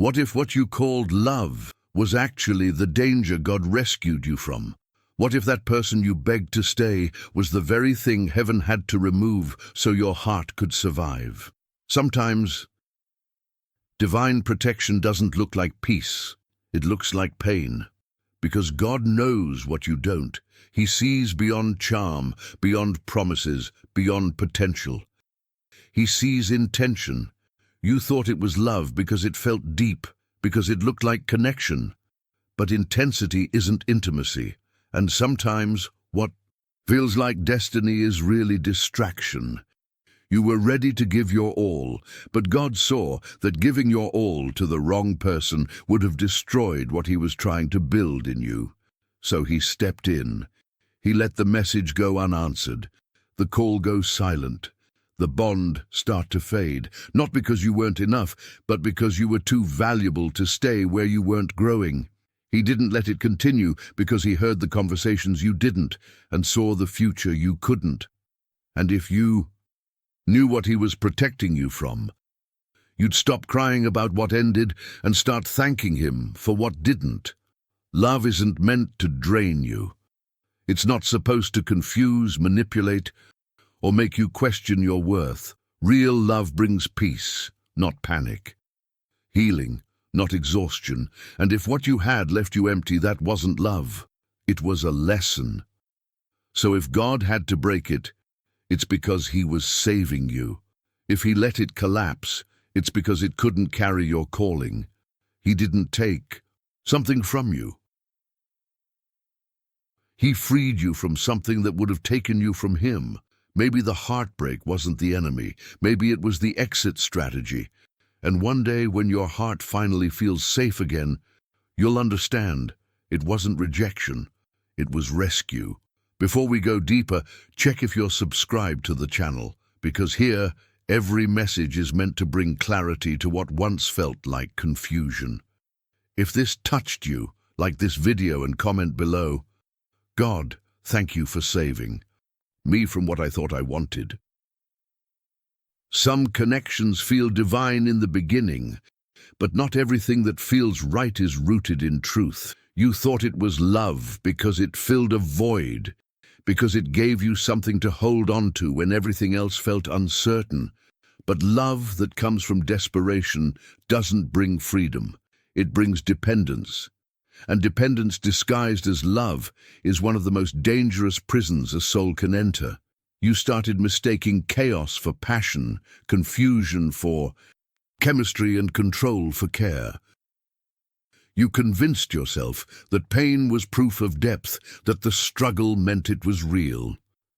What if what you called love was actually the danger God rescued you from? What if that person you begged to stay was the very thing heaven had to remove so your heart could survive? Sometimes divine protection doesn't look like peace. It looks like pain. Because God knows what you don't. He sees beyond charm, beyond promises, beyond potential. He sees intention. You thought it was love because it felt deep, because it looked like connection. But intensity isn't intimacy. And sometimes what feels like destiny is really distraction. You were ready to give your all, but God saw that giving your all to the wrong person would have destroyed what He was trying to build in you. So He stepped in. He let the message go unanswered, the call go silent, the bond start to fade, not because you weren't enough, but because you were too valuable to stay where you weren't growing. He didn't let it continue because He heard the conversations you didn't and saw the future you couldn't. And if you knew what He was protecting you from, you'd stop crying about what ended and start thanking Him for what didn't. Love isn't meant to drain you. It's not supposed to confuse, manipulate, or make you question your worth. Real love brings peace, not panic. Healing, not exhaustion. And if what you had left you empty, that wasn't love. It was a lesson. So if God had to break it, it's because He was saving you. If He let it collapse, it's because it couldn't carry your calling. He didn't take something from you. He freed you from something that would have taken you from Him. Maybe the heartbreak wasn't the enemy. Maybe it was the exit strategy. And one day when your heart finally feels safe again, you'll understand it wasn't rejection. It was rescue. Before we go deeper, check if you're subscribed to the channel, because here, every message is meant to bring clarity to what once felt like confusion. If this touched you, like this video and comment below. God, thank you for saving me from what I thought I wanted. Some connections feel divine in the beginning, but not everything that feels right is rooted in truth. You thought it was love because it filled a void, because it gave you something to hold on to when everything else felt uncertain. But love that comes from desperation doesn't bring freedom. It brings dependence. And dependence disguised as love is one of the most dangerous prisons a soul can enter. You started mistaking chaos for passion, confusion for chemistry, and control for care. You convinced yourself that pain was proof of depth, that the struggle meant it was real.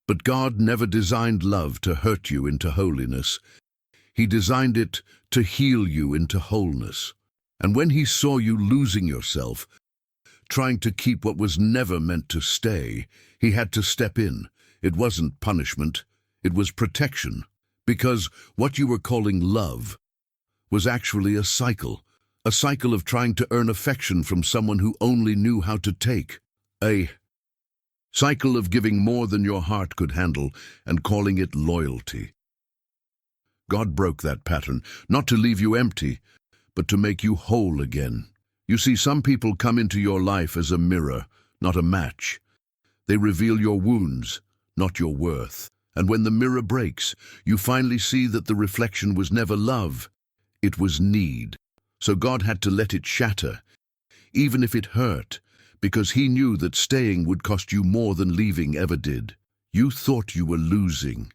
But God never designed love to hurt you into holiness. He designed it to heal you into wholeness. And when He saw you losing yourself, trying to keep what was never meant to stay, He had to step in. It wasn't punishment, it was protection. Because what you were calling love was actually a cycle of trying to earn affection from someone who only knew how to take. A cycle of giving more than your heart could handle and calling it loyalty. God broke that pattern, not to leave you empty, but to make you whole again. You see, some people come into your life as a mirror, not a match. They reveal your wounds, not your worth. And when the mirror breaks, you finally see that the reflection was never love, it was need. So God had to let it shatter, even if it hurt, because He knew that staying would cost you more than leaving ever did. You thought you were losing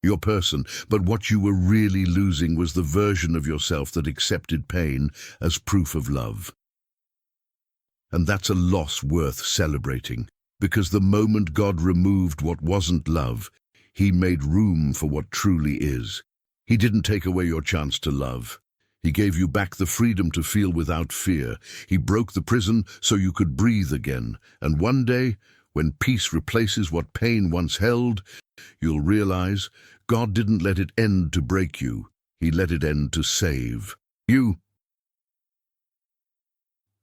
your person, but what you were really losing was the version of yourself that accepted pain as proof of love. And that's a loss worth celebrating, because the moment God removed what wasn't love, He made room for what truly is. He didn't take away your chance to love. He gave you back the freedom to feel without fear. He broke the prison so you could breathe again. And one day, when peace replaces what pain once held, you'll realize God didn't let it end to break you. He let it end to save you.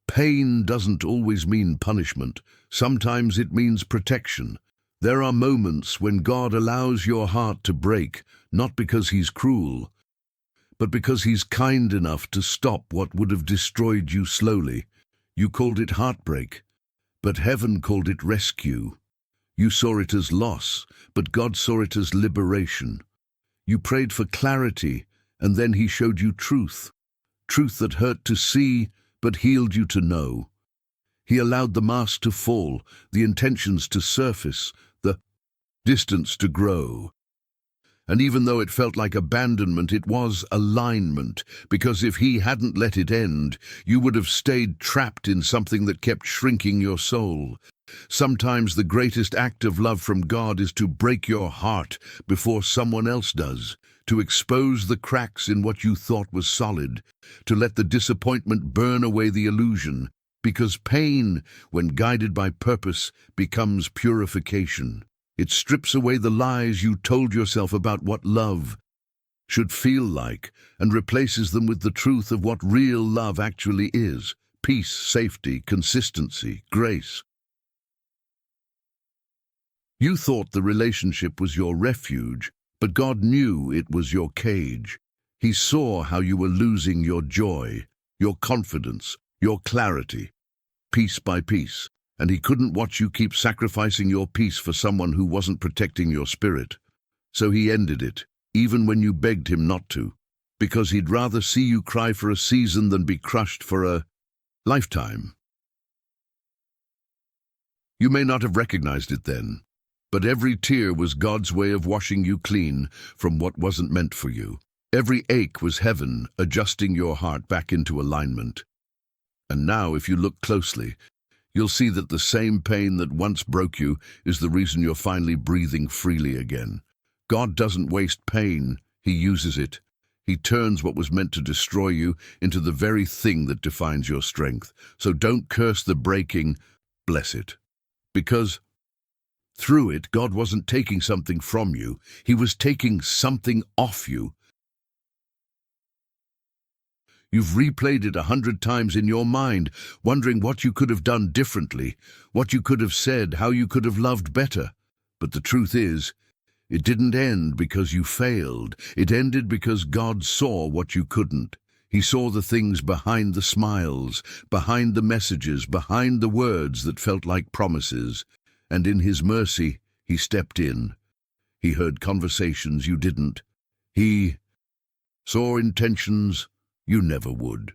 Pain doesn't always mean punishment. Sometimes it means protection. There are moments when God allows your heart to break, not because He's cruel, but because he's kind enough to stop what would have destroyed you slowly. You called it heartbreak, but heaven called it rescue. You saw it as loss, but God saw it as liberation. You prayed for clarity, and then he showed you truth. Truth that hurt to see, but healed you to know. He allowed the mask to fall, the intentions to surface, the distance to grow. And even though it felt like abandonment, it was alignment, because if he hadn't let it end, you would have stayed trapped in something that kept shrinking your soul. Sometimes the greatest act of love from God is to break your heart before someone else does, to expose the cracks in what you thought was solid, to let the disappointment burn away the illusion, because pain, when guided by purpose, becomes purification. It strips away the lies you told yourself about what love should feel like and replaces them with the truth of what real love actually is: peace, safety, consistency, grace. You thought the relationship was your refuge, but God knew it was your cage. He saw how you were losing your joy, your confidence, your clarity, piece by piece. And he couldn't watch you keep sacrificing your peace for someone who wasn't protecting your spirit. So he ended it, even when you begged him not to, because he'd rather see you cry for a season than be crushed for a lifetime. You may not have recognized it then, but every tear was God's way of washing you clean from what wasn't meant for you. Every ache was heaven adjusting your heart back into alignment. And now, if you look closely, you'll see that the same pain that once broke you is the reason you're finally breathing freely again. God doesn't waste pain, he uses it. He turns what was meant to destroy you into the very thing that defines your strength. So don't curse the breaking, bless it. Because through it, God wasn't taking something from you, he was taking something off you. You've replayed it 100 times in your mind, wondering what you could have done differently, what you could have said, how you could have loved better. But the truth is, it didn't end because you failed. It ended because God saw what you couldn't. He saw the things behind the smiles, behind the messages, behind the words that felt like promises. And in his mercy, he stepped in. He heard conversations you didn't. He saw intentions you never would.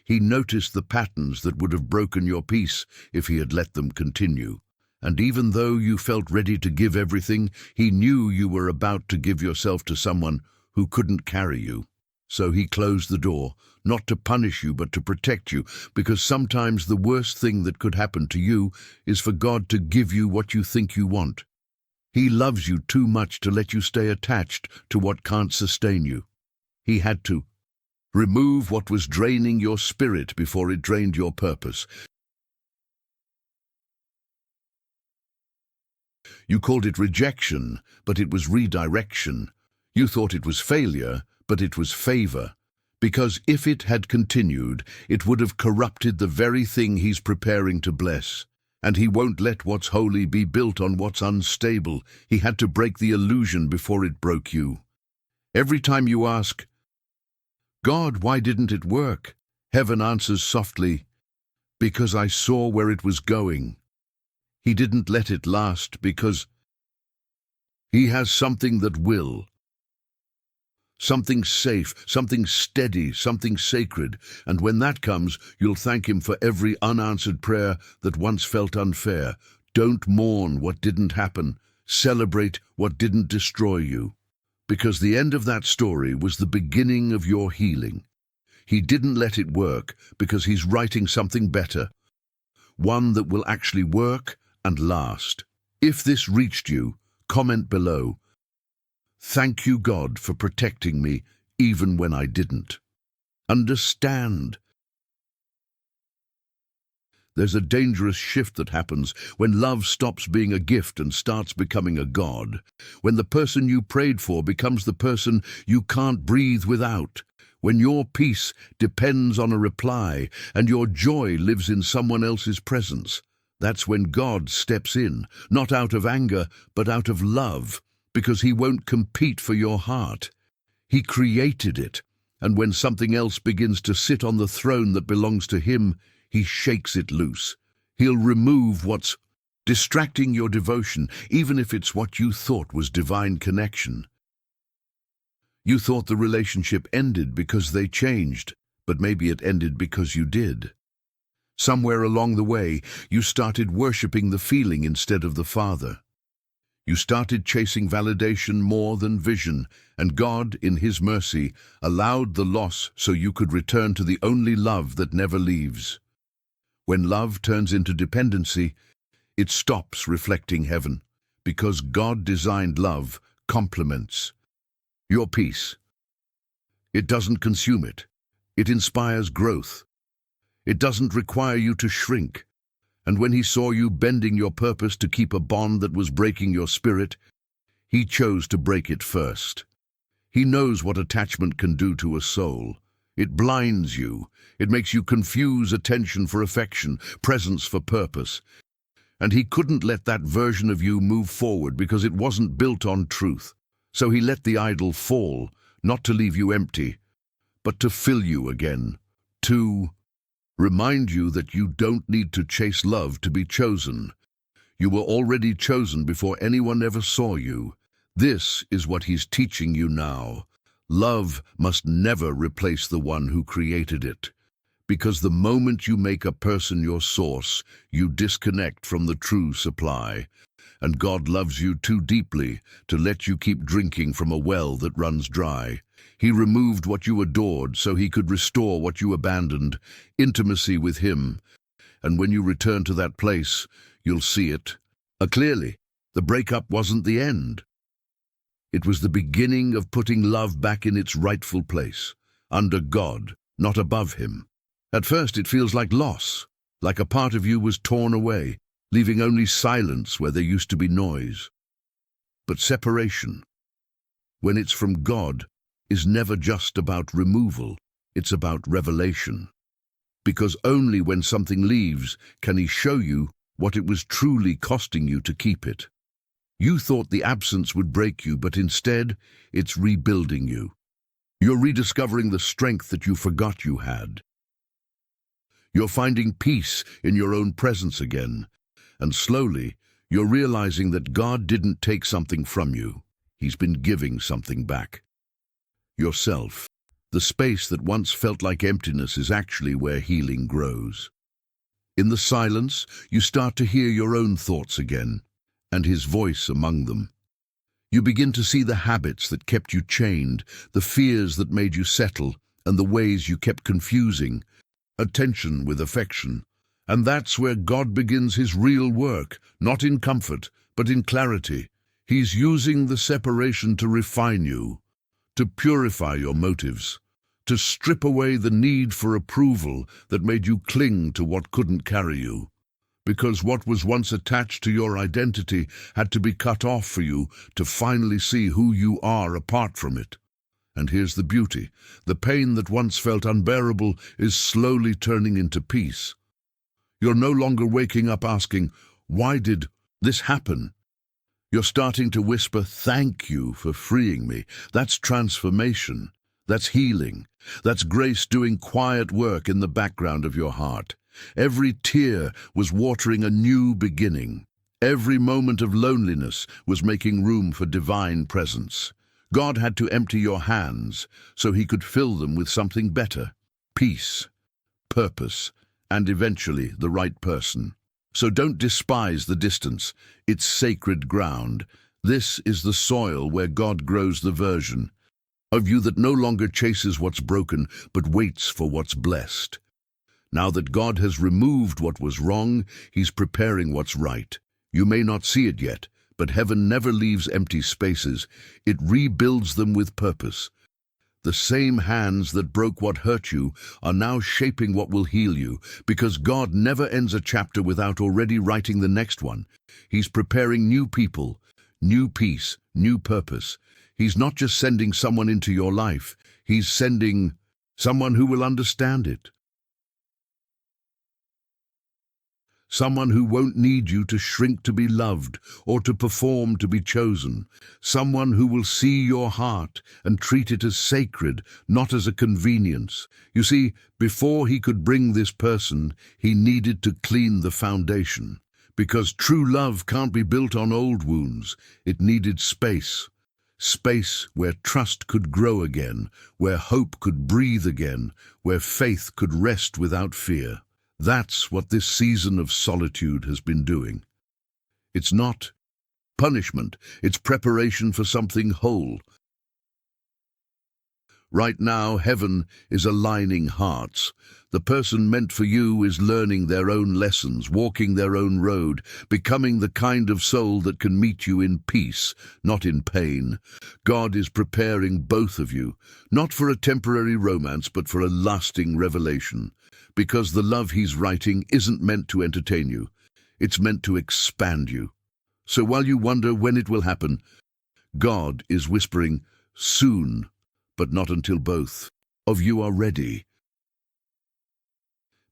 He noticed the patterns that would have broken your peace if he had let them continue. And even though you felt ready to give everything, he knew you were about to give yourself to someone who couldn't carry you. So he closed the door, not to punish you but to protect you, because sometimes the worst thing that could happen to you is for God to give you what you think you want. He loves you too much to let you stay attached to what can't sustain you. He had to remove what was draining your spirit before it drained your purpose. You called it rejection, but it was redirection. You thought it was failure, but it was favor. Because if it had continued, it would have corrupted the very thing he's preparing to bless. And he won't let what's holy be built on what's unstable. He had to break the illusion before it broke you. Every time you ask, God, why didn't it work? Heaven answers softly, because I saw where it was going. He didn't let it last because he has something that will. Something safe, something steady, something sacred. And when that comes, you'll thank him for every unanswered prayer that once felt unfair. Don't mourn what didn't happen. Celebrate what didn't destroy you. Because the end of that story was the beginning of your healing. He didn't let it work because he's writing something better, one that will actually work and last. If this reached you, comment below. Thank you, God, for protecting me even when I didn't. Understand. There's a dangerous shift that happens when love stops being a gift and starts becoming a god. When the person you prayed for becomes the person you can't breathe without. When your peace depends on a reply and your joy lives in someone else's presence. That's when God steps in, not out of anger, but out of love, because he won't compete for your heart. He created it, and when something else begins to sit on the throne that belongs to him, he shakes it loose. He'll remove what's distracting your devotion, even if it's what you thought was divine connection. You thought the relationship ended because they changed, but maybe it ended because you did. Somewhere along the way, you started worshiping the feeling instead of the Father. You started chasing validation more than vision, and God, in His mercy, allowed the loss so you could return to the only love that never leaves. When love turns into dependency, it stops reflecting heaven, because God designed love complements your peace. It doesn't consume it. It inspires growth. It doesn't require you to shrink. And when He saw you bending your purpose to keep a bond that was breaking your spirit, He chose to break it first. He knows what attachment can do to a soul. It blinds you. It makes you confuse attention for affection, presence for purpose. And He couldn't let that version of you move forward because it wasn't built on truth. So He let the idol fall, not to leave you empty, but to fill you again, to remind you that you don't need to chase love to be chosen. You were already chosen before anyone ever saw you. This is what He's teaching you now. Love must never replace the one who created it. Because the moment you make a person your source, you disconnect from the true supply. And God loves you too deeply to let you keep drinking from a well that runs dry. He removed what you adored so He could restore what you abandoned, intimacy with Him. And when you return to that place, you'll see it clearly. The breakup wasn't the end. It was the beginning of putting love back in its rightful place, under God, not above Him. At first it feels like loss, like a part of you was torn away, leaving only silence where there used to be noise. But separation, when it's from God, is never just about removal, it's about revelation. Because only when something leaves can He show you what it was truly costing you to keep it. You thought the absence would break you, but instead, it's rebuilding you. You're rediscovering the strength that you forgot you had. You're finding peace in your own presence again, and slowly, you're realizing that God didn't take something from you. He's been giving something back. Yourself. The space that once felt like emptiness is actually where healing grows. In the silence, you start to hear your own thoughts again, and His voice among them. You begin to see the habits that kept you chained, the fears that made you settle, and the ways you kept confusing attention with affection. And that's where God begins His real work, not in comfort, but in clarity. He's using the separation to refine you, to purify your motives, to strip away the need for approval that made you cling to what couldn't carry you. Because what was once attached to your identity had to be cut off for you to finally see who you are apart from it. And here's the beauty. The pain that once felt unbearable is slowly turning into peace. You're no longer waking up asking, "Why did this happen?" You're starting to whisper, "Thank you for freeing me." That's transformation. That's healing. That's grace doing quiet work in the background of your heart. Every tear was watering a new beginning. Every moment of loneliness was making room for divine presence. God had to empty your hands so He could fill them with something better: peace, purpose, and eventually the right person. So don't despise the distance. It's sacred ground. This is the soil where God grows the version of you that no longer chases what's broken, but waits for what's blessed. Now that God has removed what was wrong, He's preparing what's right. You may not see it yet, but heaven never leaves empty spaces. It rebuilds them with purpose. The same hands that broke what hurt you are now shaping what will heal you, because God never ends a chapter without already writing the next one. He's preparing new people, new peace, new purpose. He's not just sending someone into your life, He's sending someone who will understand it. Someone who won't need you to shrink to be loved or to perform to be chosen. Someone who will see your heart and treat it as sacred, not as a convenience. You see, before he could bring this person, he needed to clean the foundation. Because true love can't be built on old wounds. It needed space. Space where trust could grow again, where hope could breathe again, where faith could rest without fear. That's what this season of solitude has been doing. It's not punishment, it's preparation for something whole. Right now, heaven is aligning hearts. The person meant for you is learning their own lessons, walking their own road, becoming the kind of soul that can meet you in peace, not in pain. God is preparing both of you, not for a temporary romance, but for a lasting revelation. Because the love he's writing isn't meant to entertain you. It's meant to expand you. So while you wonder when it will happen, God is whispering, soon, but not until both of you are ready.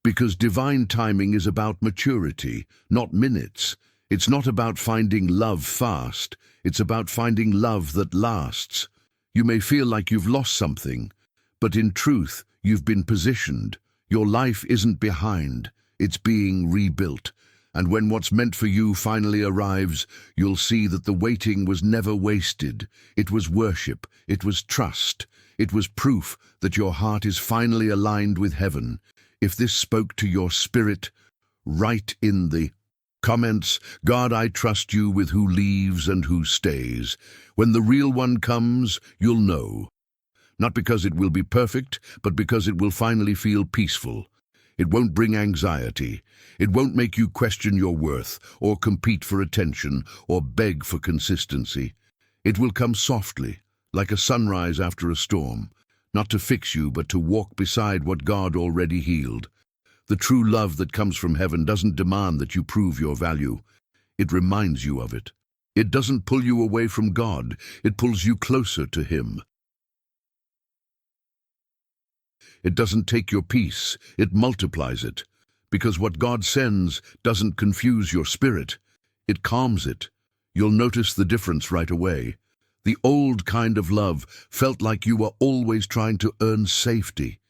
Because divine timing is about maturity, not minutes. It's not about finding love fast. It's about finding love that lasts. You may feel like you've lost something, but in truth, you've been positioned. Your life isn't behind, it's being rebuilt. And when what's meant for you finally arrives, you'll see that the waiting was never wasted. It was worship, it was trust, it was proof that your heart is finally aligned with heaven. If this spoke to your spirit, write in the comments, God, I trust you with who leaves and who stays. When the real one comes, you'll know. Not because it will be perfect, but because it will finally feel peaceful. It won't bring anxiety. It won't make you question your worth, or compete for attention, or beg for consistency. It will come softly, like a sunrise after a storm, not to fix you, but to walk beside what God already healed. The true love that comes from heaven doesn't demand that you prove your value. It reminds you of it. It doesn't pull you away from God. It pulls you closer to Him. It doesn't take your peace, it multiplies it. Because what God sends doesn't confuse your spirit, it calms it. You'll notice the difference right away. The old kind of love felt like you were always trying to earn safety.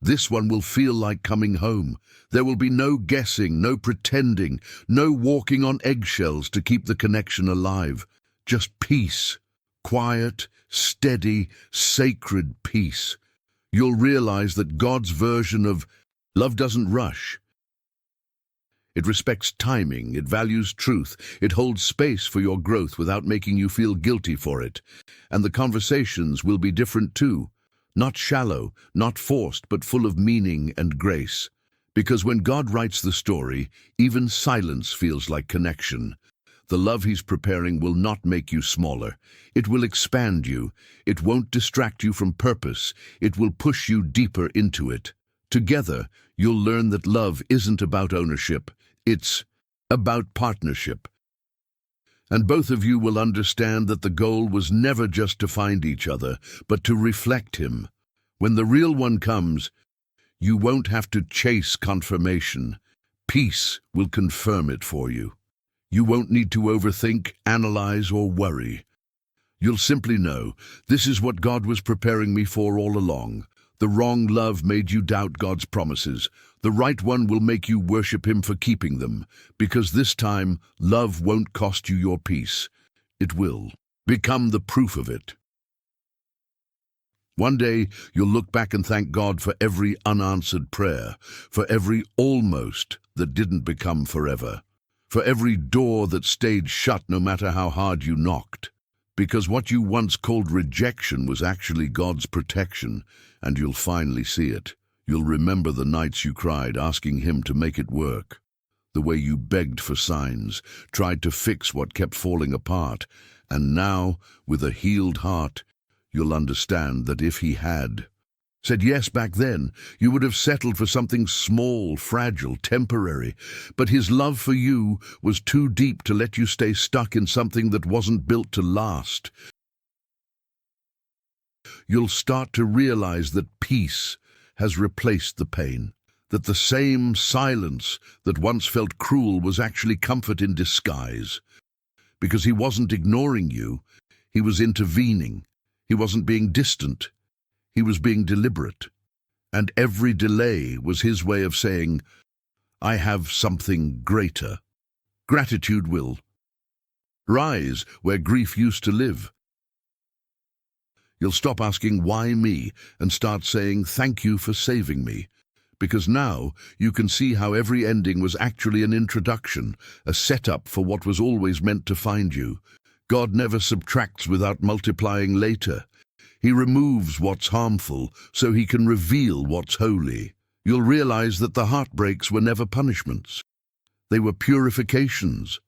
This one will feel like coming home. There will be no guessing, no pretending, no walking on eggshells to keep the connection alive. Just peace. Quiet, steady, sacred peace. You'll realize that God's version of love doesn't rush. It respects timing, it values truth, it holds space for your growth without making you feel guilty for it. And the conversations will be different too. Not shallow, not forced, but full of meaning and grace. Because when God writes the story, even silence feels like connection. The love He's preparing will not make you smaller. It will expand you. It won't distract you from purpose. It will push you deeper into it. Together, you'll learn that love isn't about ownership. It's about partnership. And both of you will understand that the goal was never just to find each other, but to reflect Him. When the real one comes, you won't have to chase confirmation. Peace will confirm it for you. You won't need to overthink, analyze, or worry. You'll simply know, this is what God was preparing me for all along. The wrong love made you doubt God's promises. The right one will make you worship Him for keeping them, because this time, love won't cost you your peace. It will become the proof of it. One day, you'll look back and thank God for every unanswered prayer, for every almost that didn't become forever, for every door that stayed shut no matter how hard you knocked. Because what you once called rejection was actually God's protection, and you'll finally see it. You'll remember the nights you cried, asking Him to make it work. The way you begged for signs, tried to fix what kept falling apart, and now, with a healed heart, you'll understand that if He had said yes back then, you would have settled for something small, fragile, temporary. But His love for you was too deep to let you stay stuck in something that wasn't built to last. You'll start to realize that peace has replaced the pain, that the same silence that once felt cruel was actually comfort in disguise, because he wasn't ignoring you, he was intervening. He wasn't being distant, he was being deliberate. And every delay was his way of saying, I have something greater. Gratitude will rise where grief used to live. You'll stop asking, why me, and start saying, thank you for saving me. Because now you can see how every ending was actually an introduction, a setup for what was always meant to find you. God never subtracts without multiplying later. He removes what's harmful so he can reveal what's holy. You'll realize that the heartbreaks were never punishments. They were purifications.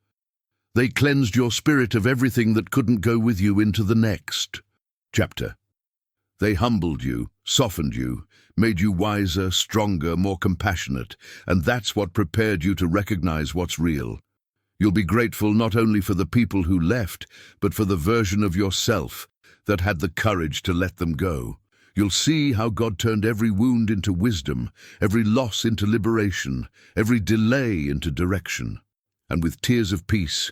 They cleansed your spirit of everything that couldn't go with you into the next chapter. They humbled you, softened you, made you wiser, stronger, more compassionate, and that's what prepared you to recognize what's real. You'll be grateful not only for the people who left, but for the version of yourself that had the courage to let them go. You'll see how God turned every wound into wisdom, every loss into liberation, every delay into direction. And with tears of peace,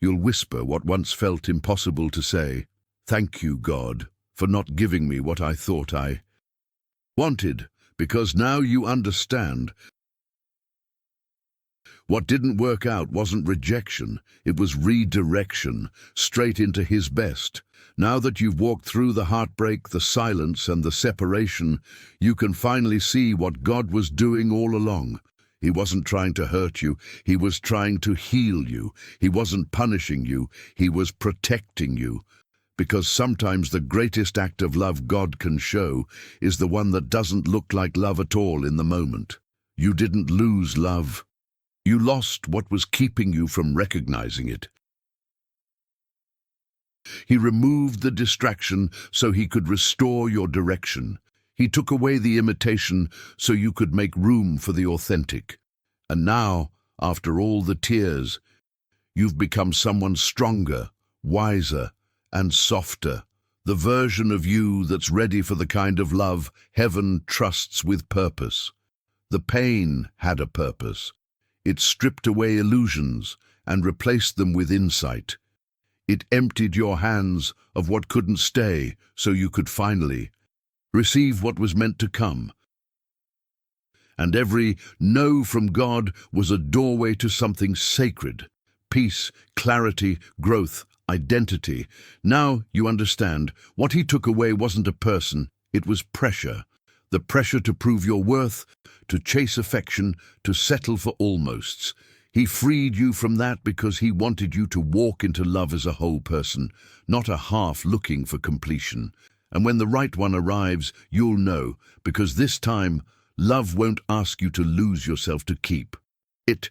you'll whisper what once felt impossible to say. Thank you, God, for not giving me what I thought I wanted, because now you understand. What didn't work out wasn't rejection, it was redirection, straight into his best. Now that you've walked through the heartbreak, the silence, and the separation, you can finally see what God was doing all along. He wasn't trying to hurt you, he was trying to heal you. He wasn't punishing you, he was protecting you. Because sometimes the greatest act of love God can show is the one that doesn't look like love at all in the moment. You didn't lose love. You lost what was keeping you from recognizing it. He removed the distraction so he could restore your direction. He took away the imitation so you could make room for the authentic. And now, after all the tears, you've become someone stronger, wiser, and softer. The version of you that's ready for the kind of love heaven trusts with purpose. The pain had a purpose. It stripped away illusions and replaced them with insight. It emptied your hands of what couldn't stay so you could finally receive what was meant to come. And every no from God was a doorway to something sacred. Peace, clarity, growth, identity. Now you understand, what he took away wasn't a person, it was pressure. The pressure to prove your worth, to chase affection, to settle for almosts. He freed you from that because he wanted you to walk into love as a whole person, not a half looking for completion. And when the right one arrives, you'll know, because this time, love won't ask you to lose yourself to keep it.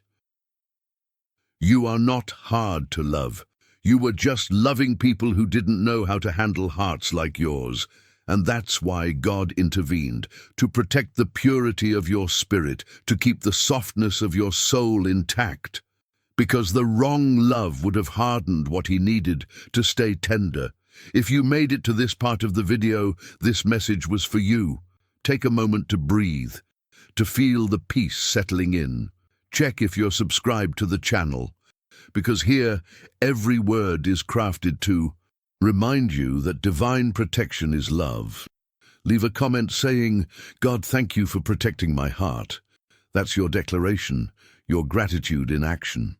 You are not hard to love. You were just loving people who didn't know how to handle hearts like yours. And that's why God intervened, to protect the purity of your spirit, to keep the softness of your soul intact. Because the wrong love would have hardened what he needed to stay tender. If you made it to this part of the video, this message was for you. Take a moment to breathe, to feel the peace settling in. Check if you're subscribed to the channel, because here every word is crafted to remind you that divine protection is love. Leave a comment saying, God, thank you for protecting my heart. That's your declaration, your gratitude in action.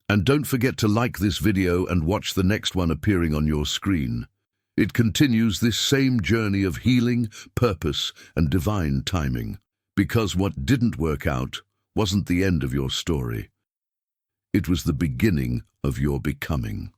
And don't forget to like this video and watch the next one appearing on your screen. It continues this same journey of healing, purpose, and divine timing. Because what didn't work out wasn't the end of your story. It was the beginning of your becoming.